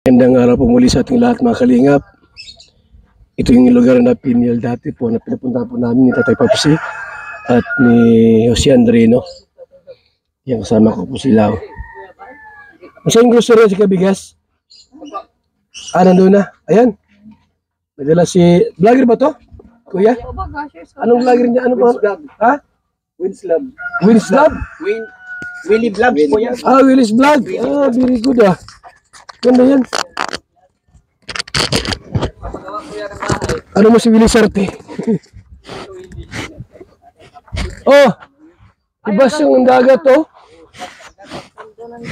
Magandang araw po muli sa ating lahat mga kalingap. Ito yung lugar na Pinyal dati po na pinapunta po namin ni Tatay Papsi at ni Jose Andrino. Yan, kasama ko po sila. Masayang grocery si Kabigas? Nandun na. Ayan. Madala si... Vlogger ba to? Kuya? Anong vlogger niya? Ano ba? Ha? Winslab. Winslab? Willy Vlogs po yan. Willy's Vlog. Very good Ganda yan. Ano mo si Willy Sarte? Ibas yung dagat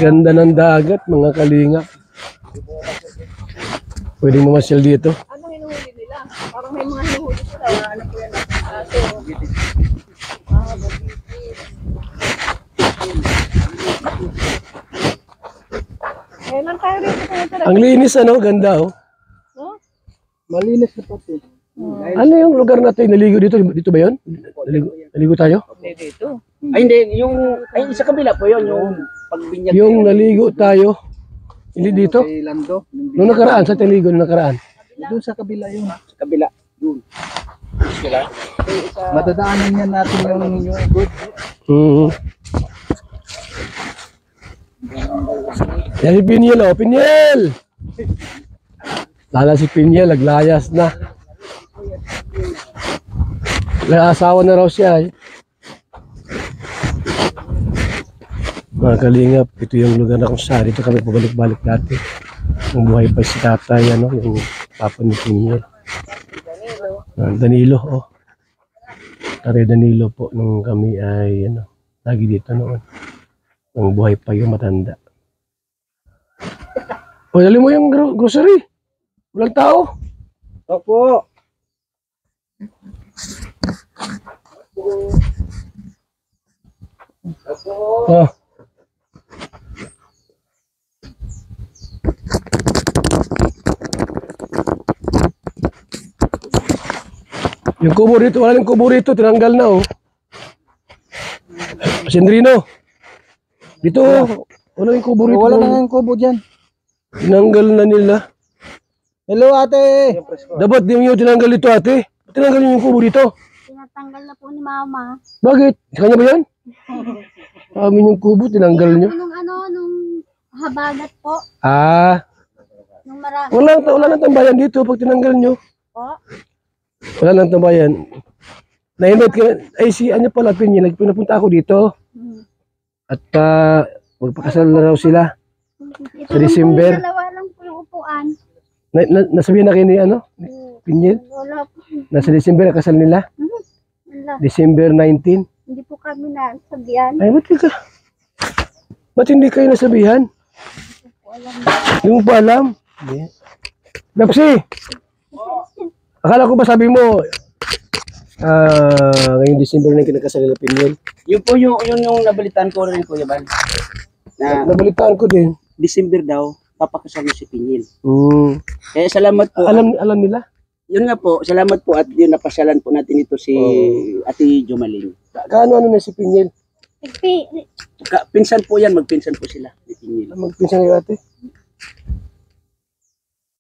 Ganda ng dagat mga kalingap. Pwede mamasyal dito. Ano hinuhuli nila? Parang may mga hinuhuli sila. Ano po yan? Kailan tayo rin ito? Ang linis ganda Malinis na pati. Ano yung lugar natin naligo dito? Dito ba yun? Naligo tayo? Dito. Ay hindi, sa kabila po yun, yung pagbinyag. Yung naligo tayo. Hindi dito? Kay Lando. Nung nakaraan, sa naligo nung nakaraan. Doon sa kabila yun. Sa kabila. Doon. Sila. Madadaanan niya natin yung good. Yan si Pinyel Pinyel! Lala si Pinyel, naglayas na. Asawa na raw siya Mga kalingap, ito yung lugar na kung saan dito kami pabalik-balik dati. Nung buhay pa si tatay, yung papa ni Pinyel. Danilo, Tare Danilo po, nung kami ay, lagi dito noon. Nung buhay pa yung matanda. Dali mo yung grocery. Walang tao. Opo. Yung kubo rito, wala yung kubo rito, tinanggal na Sendrino. Dito, wala yung kubo rito. Wala na yung kubo dyan. Tinanggal na nila. Hello ate. Dapat di nyo tinanggal ito ate. Tinanggal nyo yung kubo dito. Tinatanggal na po ni mama. Bakit? Sa kanya ba yan? Amin yung kubo, tinanggal nyo. Nung habagat po. Nung marami. Wala nang tambayan dito pag tinanggal nyo. Po. Wala nang tambayan. Na-invite ka, ano pala Pinyel, pinapunta ako dito. At magpakasal na raw sila. Ito Sa December. Dalawa lang po yung upuan. Nasabihan na kayo ni Pinyel? Wala po. Nasa December kasal nila? Wala. December 19. Hindi po kami nasabihan. Ay, ba't hindi kayo nasabihan? Hindi mo pa alam? Hindi. Lapsi! Akala ko ba sabi mo, ngayong December na kinakasal nila Pinyel? Yun po yung nabalitaan ko rin Kuya Ban. Na Nabalitaan ko din. December daw, papakasal niya si Pinyel. Kaya salamat po. Alam nila? Yun nga po, salamat po at yun napasyalan po natin ito si Ate Jomaling. Kaano na si Pinyel? Pinsan po yan, magpinsan po sila ni Pinyel. Magpinsan kayo ate?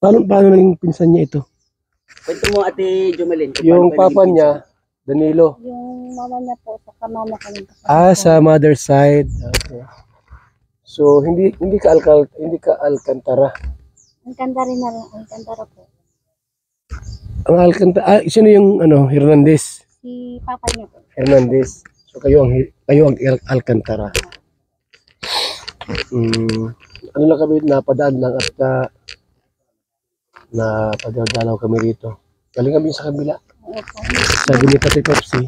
Paano naging pinsan niya ito? Kwento mo Ate Jomaling. Yung papa niya, Danilo. Yung mama niya po, saka mama ko lang. Sa mother side. Okay. So hindi ka Alcantara. Alcantara na lang, Alcantara po. Ang Alcantara, sino yung Hernandez? Si papa niya po. Hernandez. So kayo ang Alcantara. Ano lang kami, napadaan lang at napadalaw kami rito. Galing kami sa kabila. Sabi ni Tatay Pepsi,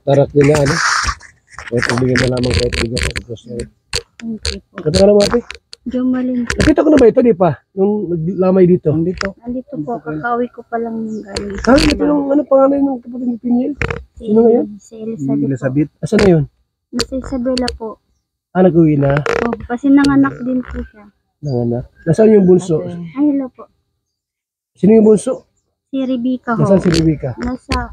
tarak nila kahit pagbigyan na lamang kahit bigyan ko grocery. Okay po. Kata ka naman ate? Jomalin. Nakita ko na ba ito, di pa? Nung naglamay dito? Dito. Nandito po, kakauwi ko pa lang ng galing. Ito yung pangalan ng kapatid ni Pinyel? Sino ngayon? Si Elizabeth. Elizabeth. Asan na yun? Nasa Isabela po. Nag-uwi na? Kasi nanganak din po siya. Nanganak. Nasaan yung bunso? Ay, hello po. Sino yung bunso? Si Rebecca ho. Nasaan si Rebecca? Nasa,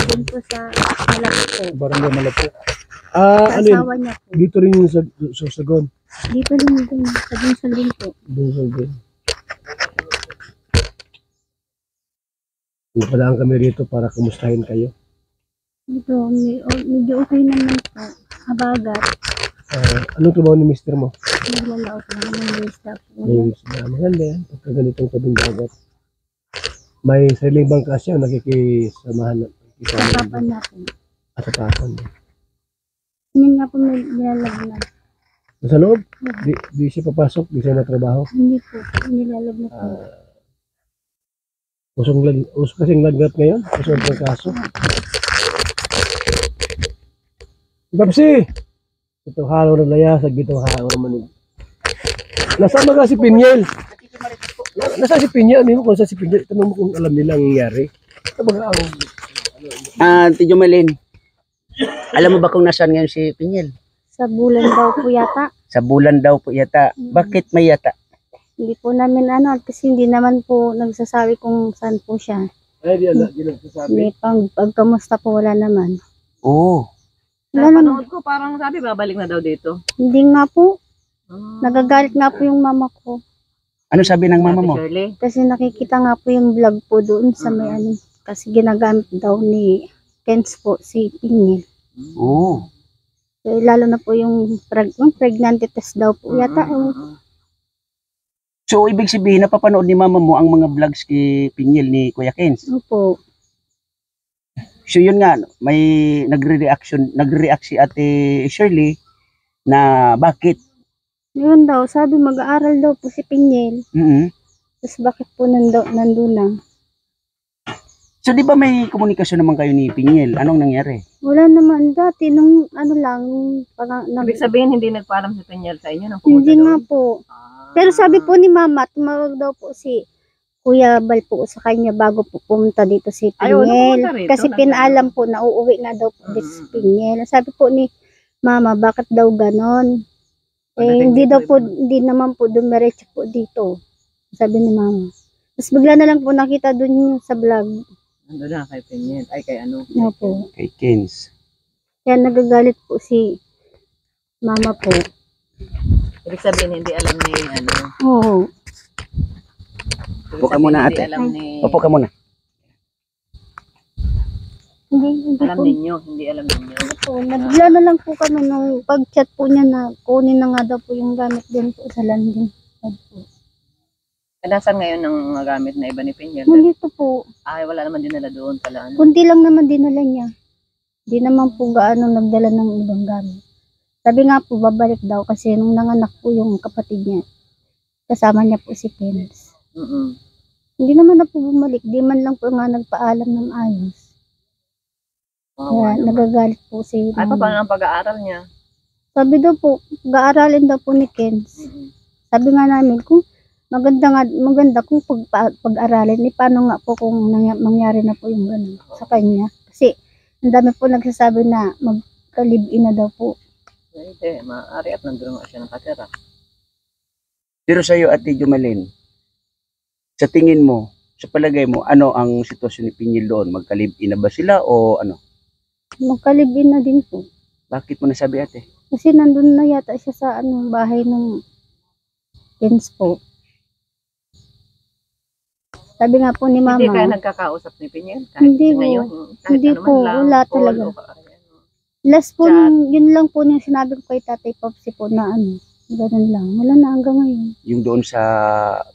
dun po sa Malapit po. Barangay Malapit. Ah, Sa ano yun? asawa niya po. Dito rin yung sa Sagon. Dito rin din. Sa Binsan din po. Doon sa Sagon. Napadaan kami rito para kumustahin kayo. Dito, medyo okay naman po. Habagat. Anong trabaho ni mister mo? Naglalaot lang ng lista po. Yung sila, maganda yan. Pagka ganitong tabing dagat. May sariling bangka siya, nakikisamahan. Sa papa niya po. At sa tasan. Yun nga po may nilalagyan. Sa loob, di siya papasok, di siya natrabaho. Hindi po. Nilalagyan po. Uso kasing lagnat ngayon, uso ang kaso. Babsi! Ito halo na layasag, ito halo naman. Nasaan ka si Pinyel? Nasa si Pinyel? Ano mo kung sa si Pinyel? Tanong mo kung alam nila ang nangyari. Tidyo Malin, alam mo ba kung nasaan ngayon si Pinyel? Sa bulan daw po yata. Sa bulan daw po yata. Bakit may yata? Hindi po namin kasi hindi naman po nagsasabi kung saan po siya. Ay, di nagsasabi. Hindi pagkamusta po wala naman. Oo. Wala naman. Napanood ko, parang sabi, babalik na daw dito. Hindi nga po. Nagagalit nga po yung mama ko. Ano sabi ng mama mo? Shirley. Kasi nakikita nga po yung vlog po doon sa may ano. Kasi ginagamit daw ni Kens po si Pinyel. Oo. Lalo na po yung pregnancy test daw po yata. So, ibig sabihin, napapanood ni mama mo ang mga vlogs kay Pinyel ni Kuya Kens. Opo. So, yun nga, may nagre-react si Ate Shirley na bakit? Yun daw, sabi mag-aaral daw po si Pinyel. Tapos bakit po nandun na? So, di ba may komunikasyon naman kayo ni Pinyel? Anong nangyari? Wala naman dati, nung ano lang, Ibig sabihin, hindi nagpaalam si Pinyel sa inyo nang hindi pumunta nga doon? po. Pero sabi po ni mama, tumawag daw po si Kuya Bal po sa kanya bago po pumunta dito si Ay, oo, Pinyel. pumunta rito, Kasi nagtanong. pinaalam po na uuwi nga daw po dito si Pinyel. Sabi po ni mama, bakit daw ganon? Hindi daw po, hindi naman po dumiretso po dito. Sabi ni mama. Tapos bigla na lang po nakita dun sa vlog. Ando na kay Pinyel. Ay, kay ano? Nga po. Kay Kens. Kaya nagagalit po si mama po. Ibig sabihin, hindi alam ni ano. Oo. Ibig Upo ka sabihin, muna, hindi ate. alam ni... Opo ka muna. Hindi Alam po. ninyo, hindi alam ninyo. Po, nabigla na lang po kami nung pag-chat po niya na kunin na nga daw po yung gamit din po sa landing. Nasaan ngayon ang mga gamit na iba ni Pinyel? Nandito po. Ay, wala naman dinala doon pala. Ano? Kunti lang naman dinala niya. Hindi naman po gaano nagdala ng ibang gamit. Sabi nga po, babalik daw kasi nung nanganak po yung kapatid niya, kasama niya po si Kens. Hindi naman na po bumalik. Di man lang po nga nagpaalam ng ayos. Kaya nagagalit po si Ay, mama. paano ang pag-aaral niya? Sabi daw po, ga-aralin daw po ni Kens. Sabi nga namin, kung maganda kung pag-aralin, paano nga po kung mangyari na po yung gano'n sa kanya. Kasi ang dami po nagsasabi na magka-live-in na daw po. Hindi, maaari at nandun nga siya nakatira. Pero sa'yo, Ate Jumalin, sa tingin mo, sa palagay mo, ano ang sitwasyon ni Pinyel doon? Magka-live-in na ba sila o ano? Magka-live-in na din po. Bakit mo nasabi, ate? Kasi nandun na yata siya sa bahay ng Kens po. Sabi nga po ni mama. Hindi kayo nagkakausap ni Pinyel? Kahit Hindi po. ngayon, kahit Hindi ano po, man lang, wala call talaga. o ano. Last po, Chat. yun lang po yung sinabi ko kay Tatay Popsi po na ganun lang. Wala na hanggang ngayon. Yung doon sa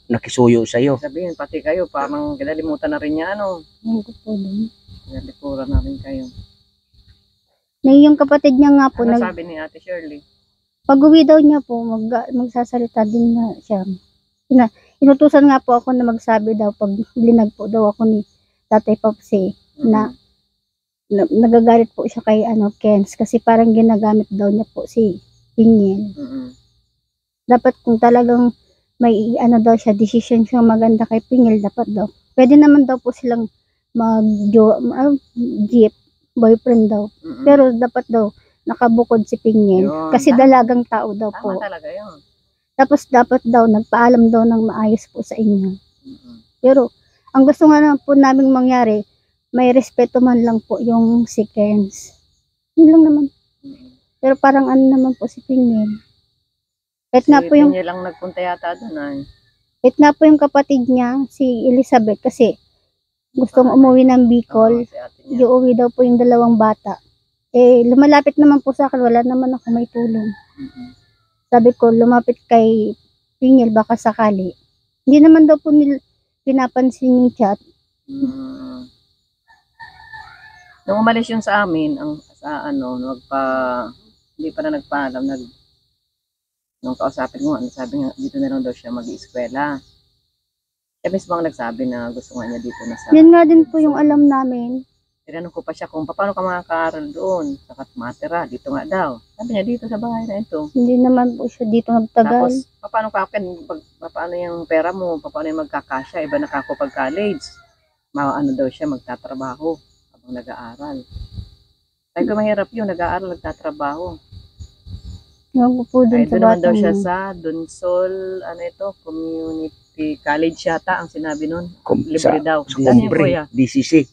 nakisuyo sa'yo. Sabihin, pati kayo, parang kinalimutan na rin niya, ano? Yan ko po doon. Kinalikuran na rin kayo. Yung kapatid niya nga po, Ano sabi ni Ate Shirley? pag-uwi daw niya po, magsasalita din na siya. Inutusan nga po ako na magsabi daw, pag linag po daw ako ni Tatay Popsi, na nagagalit po siya kay Kens, kasi parang ginagamit daw niya po si Pinyel. Dapat kung talagang may daw siya, decision siya maganda kay Pinyel, dapat daw. Pwede naman daw po silang jeep, boyfriend daw. Pero dapat daw nakabukod si Pinyel. Yun. Kasi dalagang tao daw po. Tama talaga yun. Tapos dapat daw nagpaalam daw ng maayos po sa inyo. Pero ang gusto nga naman po naming mangyari, may respeto man lang po yung si Kens. Yun lang naman. Pero parang ano naman po si Pinyel. Kahit nga po yung, Pinyel lang nagpunta yata doon ay. kahit nga po yung kapatid niya, si Elizabeth, kasi gustong umuwi ng Bicol. Si ate niya. Iuwi daw po yung 2 bata. Lumalapit naman po sa akin, wala naman ako may tulong. Mm-mm. Sabi ko, lumapit kay Pinyel, baka sakali. Hindi naman daw po pinapansin yung chat. Mm. Nung umalis yun sa amin, hindi pa na nagpaalam, nung kausapin ko, sabi nga, dito na lang daw siya mag-ieskwela. Siya mismo ang nagsabi na gusto nga niya dito na sa... Yun nga din po yung alam namin. Tinanong ko pa siya kung paano ka makakaaral doon, saka matira, dito nga daw. Sabi niya, dito sa bahay na ito. Hindi naman po siya dito nagtagal. Tapos, paano yung pera mo, paano yung magkakasya, iba na kako pag college. Daw siya, magtatrabaho habang nag-aaral. Sabi ko, mahirap yun, nag-aaral, nagtatrabaho. Yung po dun Ay, sa doon naman daw batang siya yun. sa Donsol, Community College yata, ang sinabi nun. Libre daw. Sa Saan yun, Combre, kuya? DCC.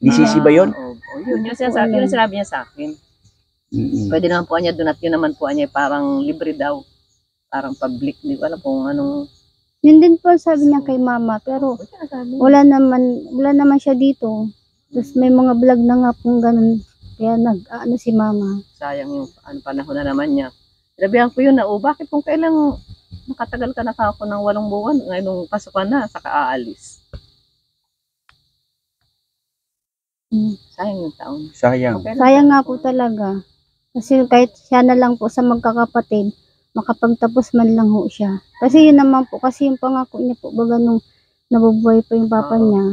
DCC ba yun? Yun yung sinabi niya sa akin. Mm-mm. Pwede naman po niya doon at yun naman po niya parang libre daw. Parang public, di ko alam kung anong... Yun din po ang sabi niya kay mama, pero wala naman siya dito. Tapos may mga vlog na nga pong ganun. Kaya nag-ano si mama. Sayang yung panahon na naman niya. Sinabihan ko yun na, bakit kung kailang nakatagal ka na ako ng 8 buwan, ngayong pasukan na, saka aalis. Sayang yung taon. Sayang. Kung kailan Sayang ka- nga po talaga. Kasi kahit siya na lang po sa magkakapatid, makapagtapos man lang ho siya. Kasi yun naman po, kasi yung pangako niya po, baga nung nabubuhay pa yung papa Oo. niya.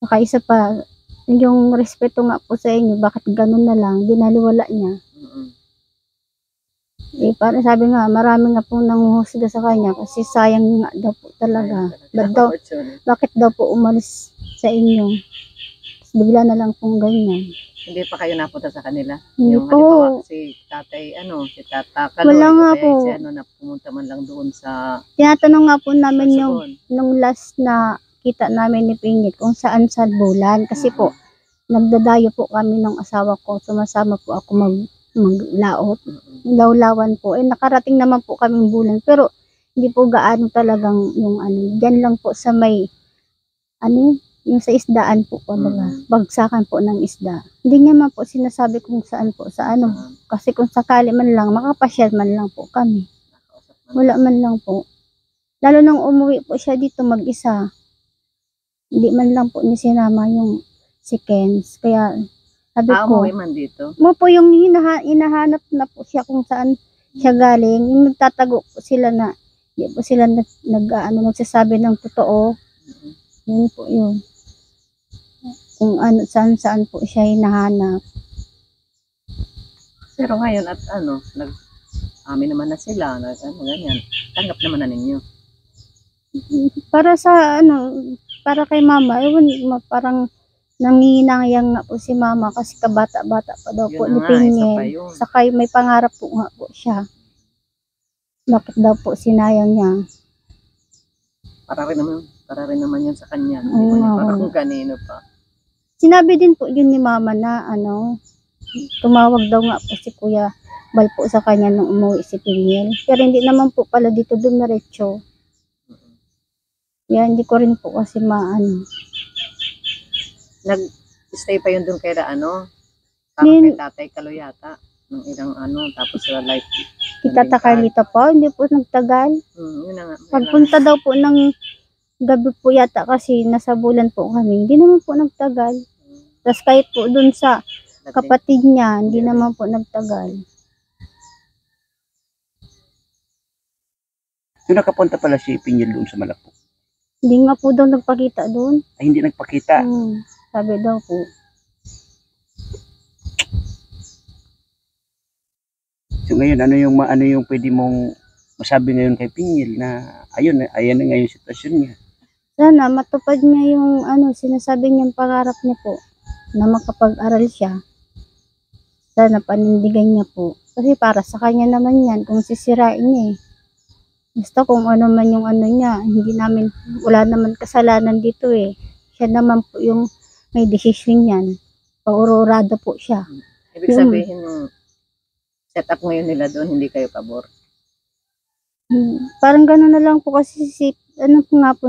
Saka isa pa, yung respeto nga po sa inyo, bakit ganun na lang, binaliwala niya. Mm-mm. Para sabi nga, marami nga pong nanguhusga sa kanya kasi sayang nga daw po talaga. Bakit daw po umalis sa inyo? Tapos bigla na lang pong ganyan. Hindi pa kayo napunta sa kanila? Hindi Yung po. halimbawa, si Tata Kaloy, Wala nga o kaya po. si na pumunta man lang doon sa Tinatanong nga po namin yung Sorsogon. nung last na kita namin ni Pingit kung saan sa bulan. Kasi po, nagdadayo po kami ng asawa ko. Sumasama po ako maglaot. Mm-mm. Lawlawan po. Nakarating naman po kaming bulan. Pero, hindi po gaano talagang yung Diyan lang po sa may, yung sa isdaan po, bagsakan po ng isda. Hindi niya man po sinasabi kung saan po, Kasi kung sakali man lang, makapasyal man lang po kami. Wala man lang po. Lalo nang umuwi po siya dito mag-isa. Hindi man lang po niya sinama yung si Kenz. Kaya, sabi ko, Umuwi man dito. mo po yung hinahanap na po siya kung saan siya galing. Yung nagtatago po sila na, hindi po sila nagsasabi ng totoo. Mm-mm. Yun po yun. Kung saan po siya hinahanap. Pero ngayon at amin naman na sila, ganyan. Tanggap naman na ninyo. Para para kay mama, parang nanginayang nga po si mama kasi kabata-bata pa daw po ni Yun na nga, isa pa Pingin. yun. Saka may pangarap po nga po siya. Bakit daw po sinayang niya? Para rin naman yan sa kanya. Oo Hindi nga, pa niya parang oo. kanino pa. Sinabi din po yun ni mama na tumawag daw nga po si Kuya Bal po sa kanya nung umuwi si Pingin. Pero hindi naman po pala dito dumiretso. Yan, hindi ko rin po kasi Nag-stay pa yun doon kay parang Nin- kay Tatay Kaloy yata. Ng ilang tapos sila like, kita Carlita po, hindi po nagtagal. yun na nga. Pagpunta daw po ng gabi po yata kasi nasa bulan po kami. Hindi naman po nagtagal. Tapos kahit po dun sa kapatid niya, hindi naman po nagtagal. So nakapunta pala si Pinyel doon sa Malapok. Hindi nga po daw nagpakita doon. Ay, hindi nagpakita. Sabi daw po. So ngayon, ano yung pwede mong masabi ngayon kay Pinyel na ayan na ngayon yung sitwasyon niya. Sana matupad niya yung sinasabi niyang pangarap niya po na makapag-aral siya. Sana panindigan niya po. Kasi para sa kanya naman yan kung sisirain niya eh. Basta kung ano man yung niya, wala naman kasalanan dito eh. Siya naman po yung may desisyon yan. Paurorado po siya. Ibig sabihin set up ngayon nila doon, hindi kayo pabor. Parang gano'n na lang po kasi ano po nga po,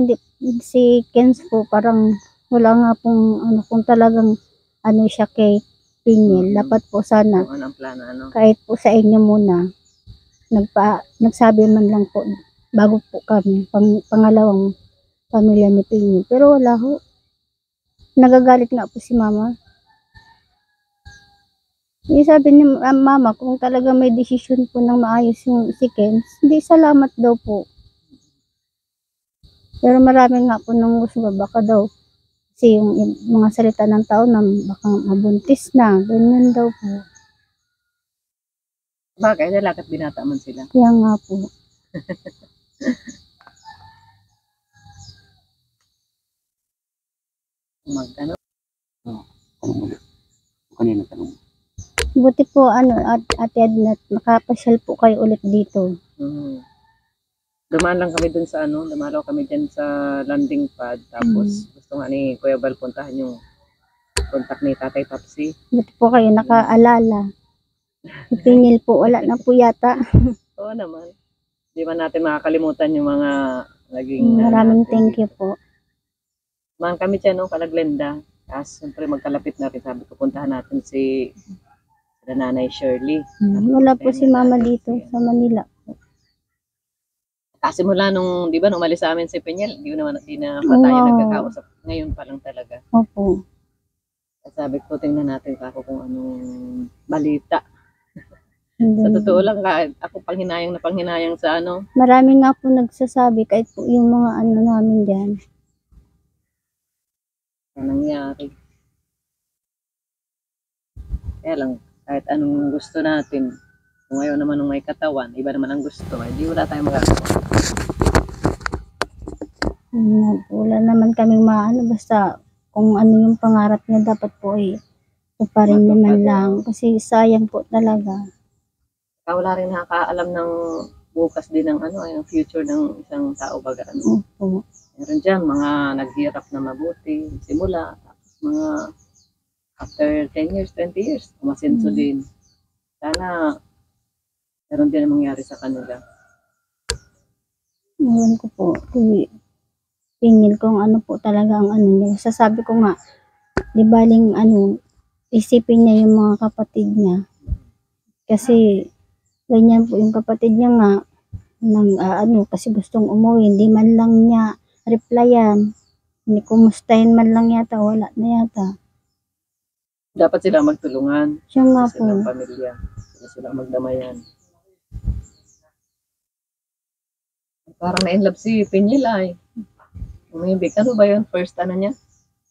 si Kenz po, parang wala nga pong ano, kung talagang ano siya kay Pingil. Dapat po sana, Kung anong plano, ano. kahit po sa inyo muna, nagsabi man lang po, bago po kami, pangalawang pamilya ni Pingil. Pero wala ho. Nagagalit nga po si mama. Yung sabi ni mama, kung talaga may desisyon po ng maayos yung si Kenz, hindi, salamat daw po. Pero marami nga po nung gusto, baka daw, kasi yung mga salita ng tao na baka mabuntis na, ganyan daw po. Bagay, dalagat binata man sila. Kaya nga po. Ano, Tanong mo. Kanina tanong mo. Buti po, Ate Edna, makapasyal po kayo ulit dito. Dumaan lang kami dun sa ano, dumalaw kami dyan sa landing pad. Tapos gusto nga ni Kuya Bal puntahan yung contact ni Tatay Papsi. Buti po kayo nakaalala. Si Pingil po, wala na po yata. Oo naman. Di ba natin makakalimutan yung mga naging... Maraming thank you po. Dumaan kami dyan, no, Kalaglenda. Tapos siyempre magkalapit na rin. Sabi ko, puntahan natin si Nanay Shirley. Wala po si mama dito sa Manila. Kasi mula nung, di ba, nung umalis sa amin si Peñel, di na pa tayo nagkakausap. Ngayon pa lang talaga. Opo. Sabi ko, tingnan natin ako kung anong balita. Sa totoo lang, kahit ako panghinayang sa ano. Marami nga po nagsasabi, kahit po yung mga ano namin dyan. Ano nangyari. Kaya lang, kahit anong gusto natin, kung ngayon naman nung may katawan, iba naman ang gusto, hindi wala tayong magagawa. Wala naman kaming maano, basta kung ano yung pangarap niya, dapat po ito pa rin naman lang. Kasi sayang po talaga. Wala rin nakakaalam ng bukas din ng ano, yung future ng isang tao baga. Ano. Opo. Meron dyan, mga naghirap na mabuti, simula, tapos mga after 10 years, 20 years, umasenso din. Sana, meron din ang mangyari sa kanila. Ewan ko po, Pingil kung ano po talaga ang ano niya. Sasabi ko nga, di baling ano, isipin niya yung mga kapatid niya. Kasi, ganyan po yung kapatid niya nga, kasi gustong umuwi, hindi man lang niya replyan. Hindi kumustahin man lang yata, wala na yata. Dapat sila magtulungan. Siya nga po. Silang pamilya. Sila magdamayan. Parang na-inlove si Pinyel ay. Umibig. Ano ba yun? First ano niya?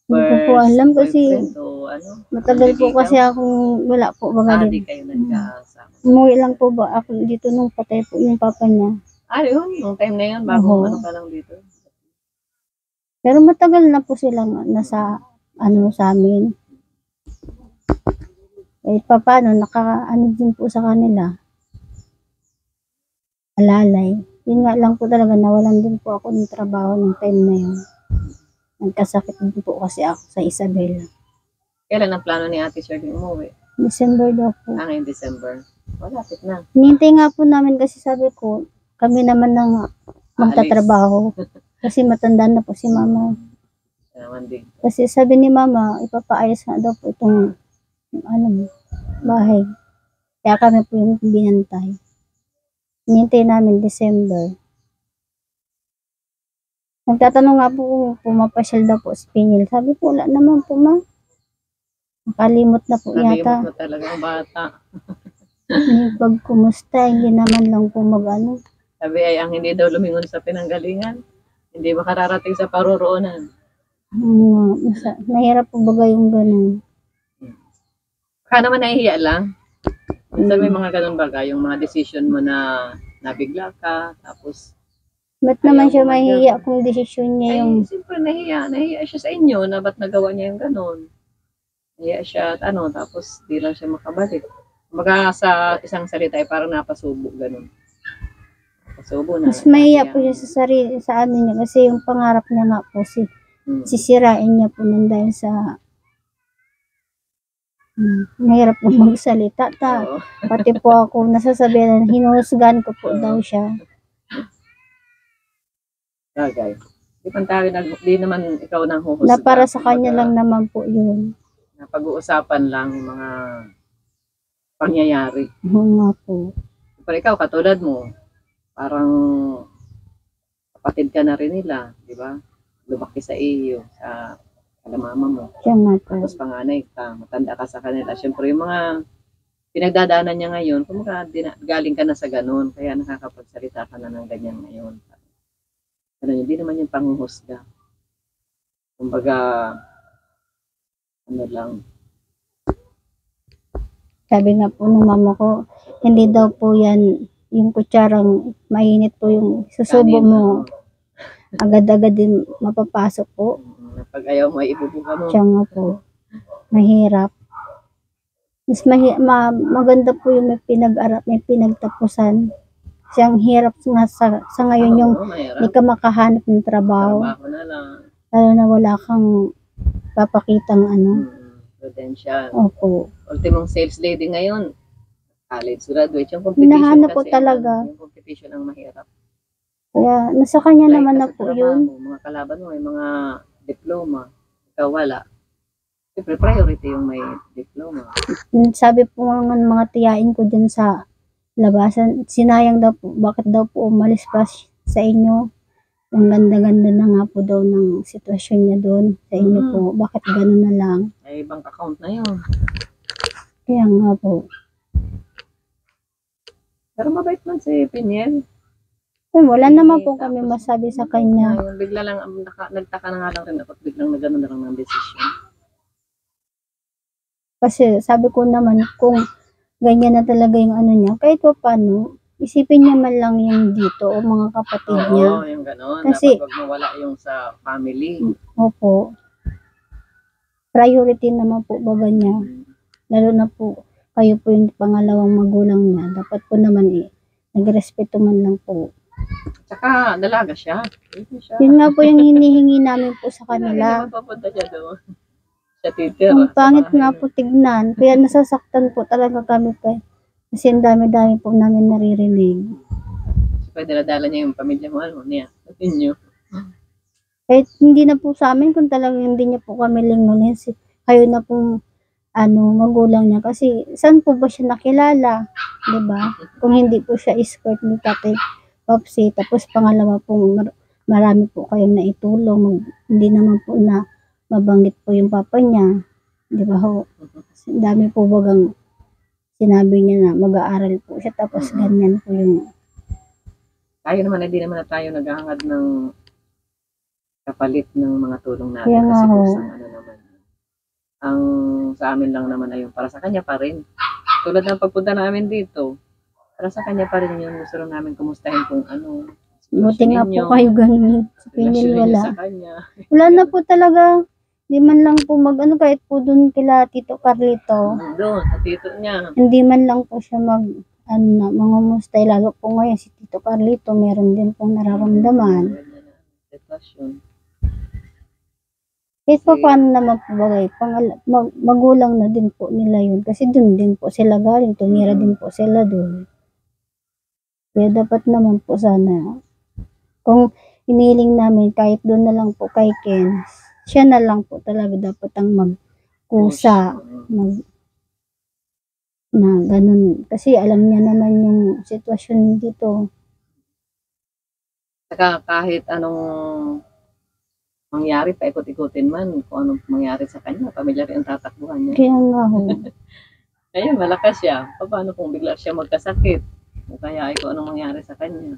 Hindi ko po alam kasi ano? matagal po kasi akong wala po baga Di din. kayo nagkasama. Umuwi lang po ba ako dito nung patay po yung papa niya. Yun. Yung time na yun, bago Oo. ano pa lang dito. Pero matagal na po silang nasa ano sa amin. Paano, ano din po sa kanila. Alalay. Yun nga lang po talaga, nawalan din po ako ng trabaho ng time na yun. Nagkasakit din po kasi ako sa Isabela. Kailan ang plano ni Ate Shirley umuwi? December daw po. Ngayong December. Malapit na. Hinihintay nga po namin kasi sabi ko, kami naman nang magtatrabaho. Kasi matanda na po si mama. Naman din. Kasi sabi ni mama, ipapaayos nga daw po itong bahay. Kaya kami po yung binantay. Hinihintay namin December. Nagtatanong nga po kung pumapasyal daw po si Pinyel. Sabi po, wala naman po ma. Nakalimot na po yata. Nakalimot mo talaga ang bata. Pag kumusta, hindi naman lang po mag-ano. Sabi ay ang hindi daw lumingon sa pinanggalingan, hindi makararating sa paroroonan. Nahirap po baga yung ganun. Baka naman nahihiya lang. Minsan may mga ganun baga, yung mga decision mo na nabigla ka, tapos Ba't naman siya mahihiya kung desisyon niya yung... siyempre nahihiya siya sa inyo na ba't nagawa niya yung ganun. Nahihiya siya at tapos di lang siya makabalik. Baga sa isang salita ay parang napasubo, ganun. Napasubo na. Mas mahihiya po siya sa sarili, sa ano niya, kasi yung pangarap niya nga po, sisirain niya po nun dahil sa Mahirap po magsalita Oo. pati po ako nasasabihan, hinuhusgahan ko po daw siya. Bagay. Di naman ikaw nang huhusga. Na para sa kanya Kumbaga, lang naman po yun. na pag-uusapan lang yung mga pangyayari. Oo nga po. Pero ikaw, katulad mo, parang kapatid ka na rin nila, di ba? Lumaki sa iyo, sa mama mo. Siya nga po. Tapos panganay ka, matanda ka sa kanila. Siyempre, yung mga pinagdadaanan niya ngayon, kumbaga galing ka na sa ganun, kaya nakakapagsalita ka na ng ganyan ngayon. Ano, hindi naman yung panghuhusga. Kumbaga, ano lang, Sabi nga po ng mama ko, hindi daw po yan yung kutsarang mainit po yung susubo kanin, mo. Agad-agad din mapapasok po. pag ayaw mo, ay ibubuka mo. Siya nga po. Mahirap. Mas maganda po yung may pinagtapusan. Siyang hirap nga sa ngayon yung Oo, mahirap. hindi ka makahanap ng trabaho. Trabaho na lang. Lalo na wala kang papakitang Prudential. Opo. Ultimong sales lady ngayon, college graduate, yung competition Hinahanap po kasi, talaga. yung competition ang mahirap. Kaya nasa kanya Like naman ka na sa po trabaho, yun. mga kalaban mo, may mga diploma. Ikaw wala. Siyempre, priority yung may diploma. Sabi po ng mga tiyain ko dyan sa labasan, sinayang daw po, bakit daw po umalis pa sa inyo? Ang ganda-ganda na nga po daw ng sitwasyon niya doon sa inyo po. Bakit gano'n na lang? May bank account na yun. Kaya nga po. Pero mabait man si Piniel. Wala naman po kami masabi sa kanya. Yung bigla lang, nagtaka na nga lang rin ako, biglang nagano na lang ng desisyon. Kasi sabi ko naman, kung ganyan na talaga yung ano niya, kahit pa paano, isipin niya man lang yung dito o mga kapatid niya. Oo, yung gano'n. Kasi- Dapat wag mawala yung sa family. Opo. Priority naman po baga niya. Lalo na po, kayo po yung pangalawang magulang niya. Dapat po naman nagrespeto man lang po. Tsaka, dalaga siya. Hindi siya. Yun nga po yung hinihingi namin po sa Hindi kanila. naman papunta siya doon. Siya titira. Ang sa pangit bahay nga niya. po tignan. Kaya nasasaktan po talaga kami kasi ang dami-dami po namin naririnig. Pwede nadala niya yung pamilya mo, ano niya, sa inyo. Kahit hindi na po sa amin kung talagang hindi niya po kami lingunin. Kayo na po magulang niya. Kasi saan po ba siya nakilala? Diba? Kung hindi po siya escort ni Tatay Popsi. Tapos pangalawa po, marami po kayong naitulong. Hindi naman po na mabanggit po yung papa niya. Diba ho? Ang dami po bagang sinabi niya na mag-aaral po siya. Tapos ganyan po yung Tayo naman, hindi naman na tayo naghahangad ng kapalit ng mga tulong natin. Kaya nga Kasi ho. kusang ano naman. Ang sa amin lang naman ay yung para sa kanya pa rin. Tulad ng pagpunta namin dito, para sa kanya pa rin yun. Gusto lang namin kumustahin kung ano. buti nga po ninyo, kayo ganun. Sa relasyon Pinil ninyo wala. sa kanya. Wala na po talaga. Di man lang po kahit po dun kila Tito Carlito. Doon, sa tito niya. Hindi man lang po siya mangumustay. Lalo po ngayon si Tito Carlito, meron din pong nararamdaman. Depression. Kahit pa paano naman po bagay, magulang na din po nila yun. Kasi dun din po sila galing, tumira din po sila dun. Kaya dapat naman po sana, kung iniling namin kahit doon na lang po kay Ken, siya na lang po talaga dapat ang magkusa, na ganun. Kasi alam niya naman yung sitwasyon dito. Saka kahit anong mangyari, paikot-ikutin man, kung anong mangyari sa kanya, pamilya rin ang tatakbuhan niya. Kaya nga ho. Ayun, malakas siya. Paano kung bigla siya magkasakit? O kaya ay kung anong mangyari sa kanya?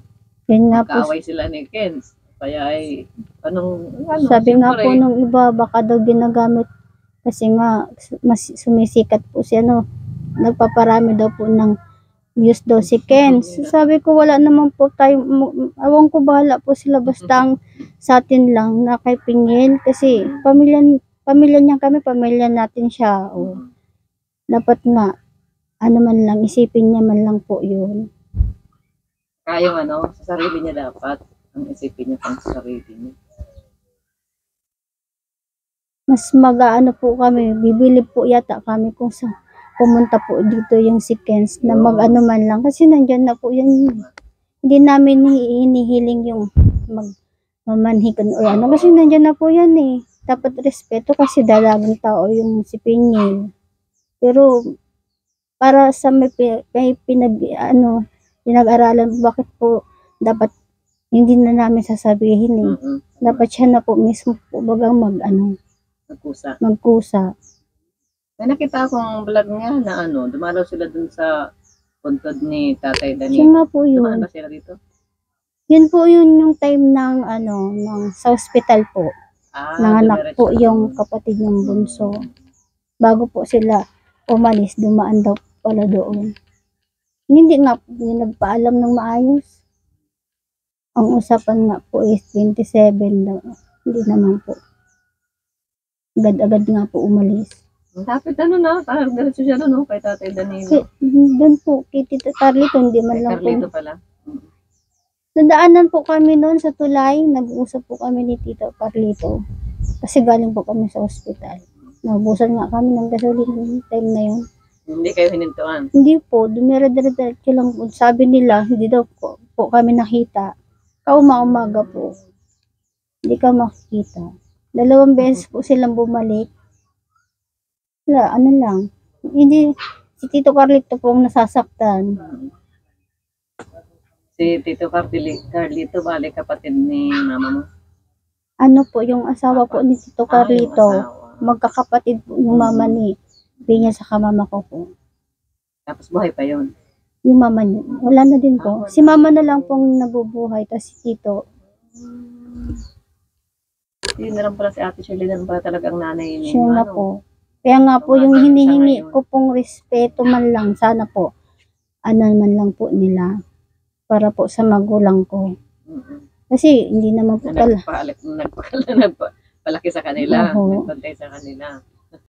Yan nga po, Magkaaway sila ni Kens. Kaya ay, sabi nga siyempre, po nung iba, baka daw ginagamit kasi nga mas sumisikat po siya, nagpaparami daw po ng views daw si Ken. Sabi ko wala naman po tayo, awang ko bahala po sila basta ang sa atin lang na kay Pingil kasi pamilya niya kami, pamilya natin siya. O, dapat nga, ano man lang, isipin niya man lang po yun. kaya sa sarili niya dapat. Ang isipin niya pang sa sarili niya. mas mag-aano po kami, bibili po yata kami kung sa pumunta po dito yung si Kens na mag-ano man lang. Kasi nandyan na po yan. Hindi namin hinihiling yung mamanhikan o ano. Kasi nandyan na po yan eh. Dapat respeto kasi dalagang tao yung si Pinyel. Pero para sa may pinag-aralan, bakit po dapat hindi na namin sasabihin eh. Dapat siya na po mismo po bagang Nagkusa. magkusa. May nakita akong vlog niya na dumalaw sila dun sa puntod ni Tatay Siya Dani. nga po Dumaan yun. ba sila dito? Yun po yun yung time ng sa hospital po. Nanganak po yung kapatid ng bunso. Bago po sila umalis, dumaan daw pala doon. Hindi nga po yung nagpaalam ng maayos. Ang usapan nga po is 27 daw. Hindi naman po. Agad-agad nga po umalis. Kapit parang diretso siya doon, kay Tatay Danilo. Kasi doon po, kay Tita Carlito, hindi man Kay lang Carlito po. pala. Nadaanan po kami noon sa tulay. Nag-uusap po kami ni Tita Carlito. Kasi galing po kami sa ospital. Nabusan nga kami ng gasolina yung time na yun. Hindi kayo hinintuan. Hindi po, dumira-diretso lang po. Sabi nila, hindi daw po kami nakita. Kauma-umaga po. Hindi ka makikita. 2 beses po silang bumalik. Wala, ano lang. Hindi, si Tito Carlito po ang nasasaktan. Si Tito Carlito, bali kapatid ni mama mo. Ano po, yung asawa po ni Tito Yung Carlito, asawa. magkakapatid po yung mama ni Pinya sa kamama ko po. Tapos buhay pa yun. Yung mama niya, wala na din po. Si mama na lang pong nabubuhay, tapos si Tito, Yun na lang pala si Ate Shirley na pala talagang nanay ni siya na po. Kaya nga po, yung hinihingi ko pong respeto man lang, sana po, ano man lang po nila, para po sa magulang ko. Kasi hindi naman po Na talaga. nagpalaki sa kanila, Oo. nagpantay sa kanila.